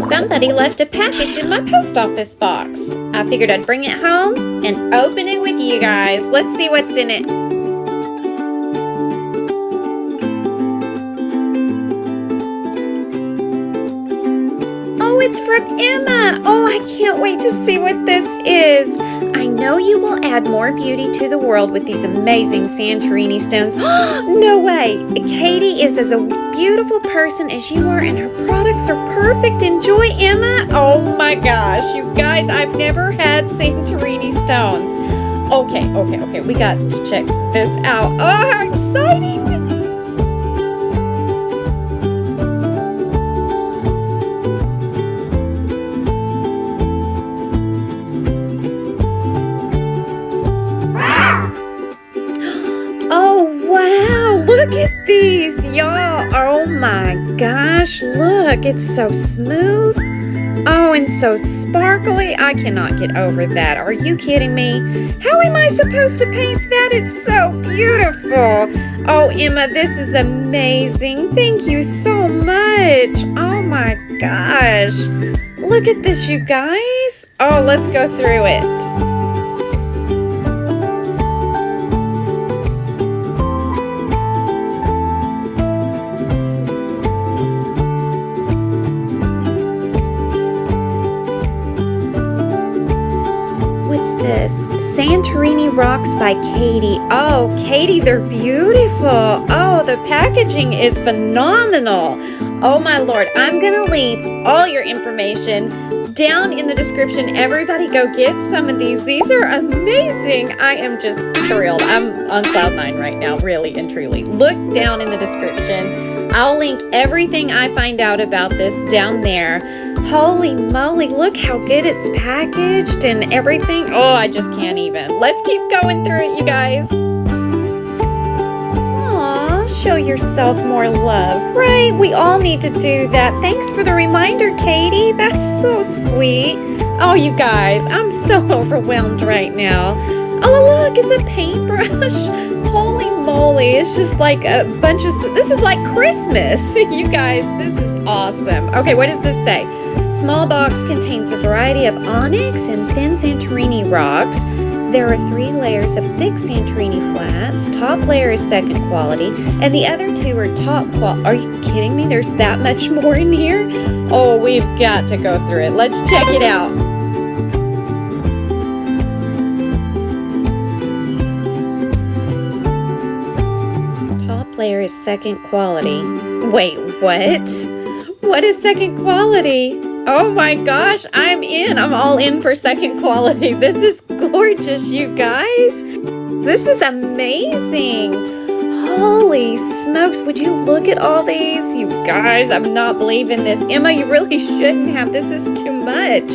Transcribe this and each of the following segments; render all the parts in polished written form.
Somebody left a package in my post office box. I figured I'd bring it home and open it with you guys. Let's see what's in it. Oh, it's from Emma. Oh, I can't wait to see what this is. I know you will add more beauty to the world with these amazing Santorini stones. No way! Katie is as a beautiful person as you are, and her products are perfect. Enjoy, Emma. Oh my gosh, you guys, I've never had Santorini stones. Okay, we got to check this out. Oh, how exciting! Look at these, y'all. Oh my gosh, look, it's so smooth. Oh, and so sparkly. I cannot get over that. Are you kidding me? How am I supposed to paint that? It's so beautiful. Oh, Emma, this is amazing. Thank you so much. Oh my gosh. Look at this, you guys. Oh, let's go through it. This Santorini Rocks by Katie. Oh, Katie, they're beautiful. Oh, the packaging is phenomenal. Oh my Lord, I'm gonna leave all your information down in the description. Everybody go get some of these. These are amazing. I am just thrilled. I'm on cloud nine right now, really and truly. Look down in the description. I'll link everything I find out about this down there. Holy moly, look how good it's packaged and everything. Oh, I just can't even. Let's keep going through it, you guys. Aw, show yourself more love. Right, we all need to do that. Thanks for the reminder, Katie. That's so sweet. Oh, you guys, I'm so overwhelmed right now. Oh, look, it's a paintbrush. Holy moly, it's just like a bunch of, this is like Christmas. You guys, this is awesome. Okay, what does this say? Small box contains a variety of onyx and thin Santorini rocks. There are 3 layers of thick Santorini flats. Top layer is second quality, and the other 2 are top quality. Are you kidding me? There's that much more in here? Oh, we've got to go through it. Let's check it out. Top layer is second quality. Wait, what? What is second quality? Oh my gosh, I'm in. I'm all in for second quality. This is gorgeous, you guys. This is amazing. Holy smokes, would you look at all these? You guys, I'm not believing this. Emma, you really shouldn't have. This is too much.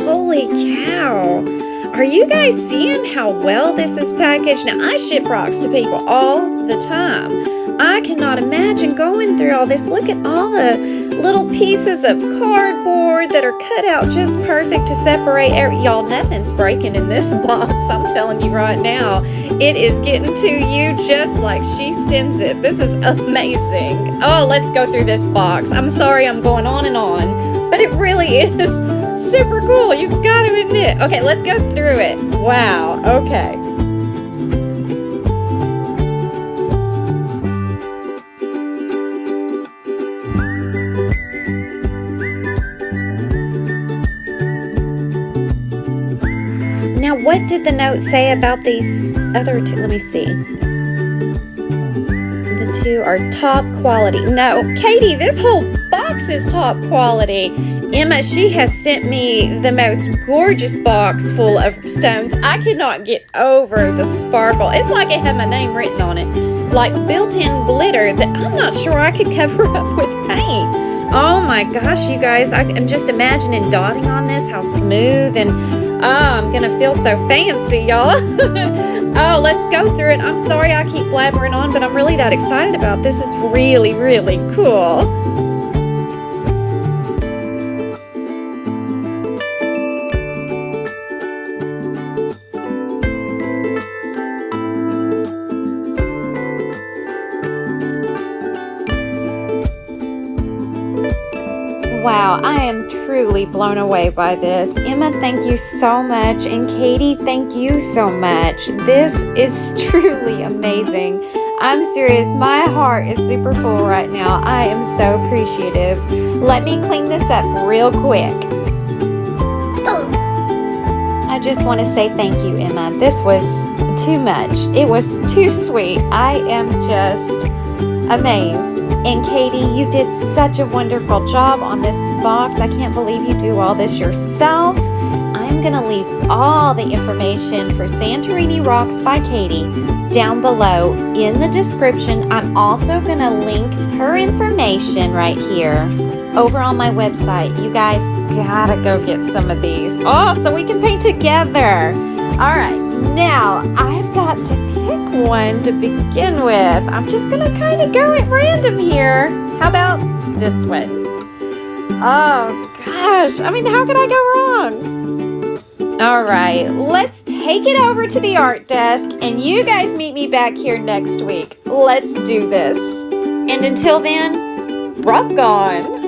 Holy cow. Are you guys seeing how well this is packaged? Now, I ship rocks to people all the time. I cannot imagine going through all this. Look at all the little pieces of cardboard that are cut out just perfect to separate. Y'all, nothing's breaking in this box. I'm telling you right now. It is getting to you just like she sends it. This is amazing. Oh, let's go through this box. I'm sorry I'm going on and on, but it really is super cool. You've got to admit. Okay, let's go through it. Wow. Okay. Now, what did the note say about these other 2? Let me see. The 2 are top quality. No, Katie, this whole box is top quality. Emma, she has sent me the most gorgeous box full of stones. I cannot get over the sparkle. It's like it had my name written on it. Like built-in glitter that I'm not sure I could cover up with paint. Oh my gosh, you guys, I'm just imagining dotting on this, how smooth, and oh, I'm gonna feel so fancy, y'all. Oh, let's go through it. I'm sorry I keep blabbering on, but I'm really that excited about this. It's really, really cool. Wow, I am truly blown away by this. Emma, thank you so much. And Katie, thank you so much. This is truly amazing. I'm serious. My heart is super full right now. I am so appreciative. Let me clean this up real quick. I just want to say thank you, Emma. This was too much. It was too sweet. I am just amazed. And Katie, you did such a wonderful job on this box. I can't believe you do all this yourself. I'm going to leave all the information for Santorini Rocks by Katie down below in the description. I'm also going to link her information right here over on my website. You guys gotta go get some of these. Oh, so we can paint together. All right, now I've got to pick one to begin with. I'm just gonna kind of go at random here. How about this one? Oh gosh, I mean, how could I go wrong? All right, let's take it over to the art desk and you guys meet me back here next week. Let's do this. And until then, rock on.